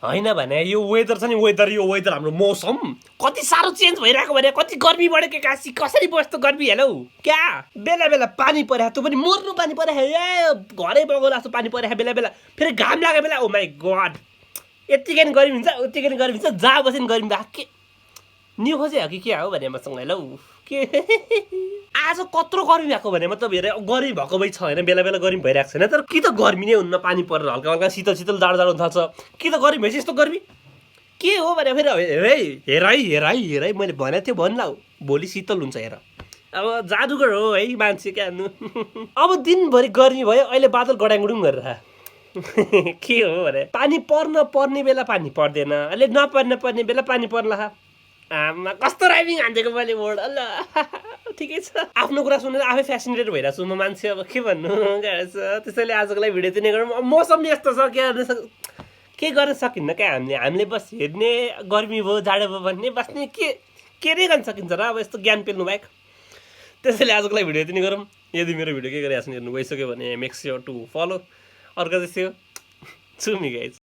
होइन भने यो वेदर छ नि यो वेदर हाम्रो मौसम कति साह्रो चेन्ज भइरहेको भने कति गर्मी बढ्यो के काशी कसरी बस्छ गर्मी हेलौ क्या बेला बेला पानी परे त्यो पनि मर्नु पानी परे ए घरै बगाउला जस्तो पानी परे बेला बेला फेरि घाम लागेको बेला ओ माई गड यतिकै नि गर्मी हुन्छ उतिकै नि गर्मी हुन्छ जहाँ बस्यो नि गर्मी भएको के न्यु खोजे हो कि के हो भने मसँग हेलौ के आज कत्रो गर्मी भएको भने मतलब हेरे गर्मी भएको भइ छ होइन बेला बेला गर्मी भइरहेको छैन तर कि त गर्मी नै हुन्न पानी परेर हल्का हल्का शीतल शीतल जाडो जाडो हुन थाल्छ कि त गर्मी भएपछि यस्तो गर्मी के हो भने फेरि हेर है मैले भनेको थिएँ भन्ला भोलि शीतल हुन्छ हेर अब जादुगर हो है मान्छे क्या अब दिनभरि गर्मी भयो अहिले बादल गडाङगुडुङ गरेर के हो भने पानी पर्ने बेला पानी पर्दैन अहिले नपर्ने बेला पानी पर्ला आमा कस्तो राइमिङ हान्दिएको मैले बोर्ड ल ठिकै छ आफ्नो कुरा सुनेर आफै फेसिनेटेड भइरहेको छु म मान्छे अब के भन्नु त्यसैले आजको लागि भिडियो चाहिँ गरौँ मौसम नि यस्तो छ के गर्न सकिन्न क्या हामीले बस हेर्ने गर्मी भयो जाडो भयो भन्ने बस्ने के नै गर्न सकिन्छ र अब यस्तो ज्ञान पेल्नु बाहेक त्यसैले आजको लागि भिडियो चाहिँ गरौँ यदि मेरो भिडियो के गरिरहेको छ हेर्नु गइसक्यो भने मेक स्योर टु फलो अर्को चाहिँ छु मी गाइज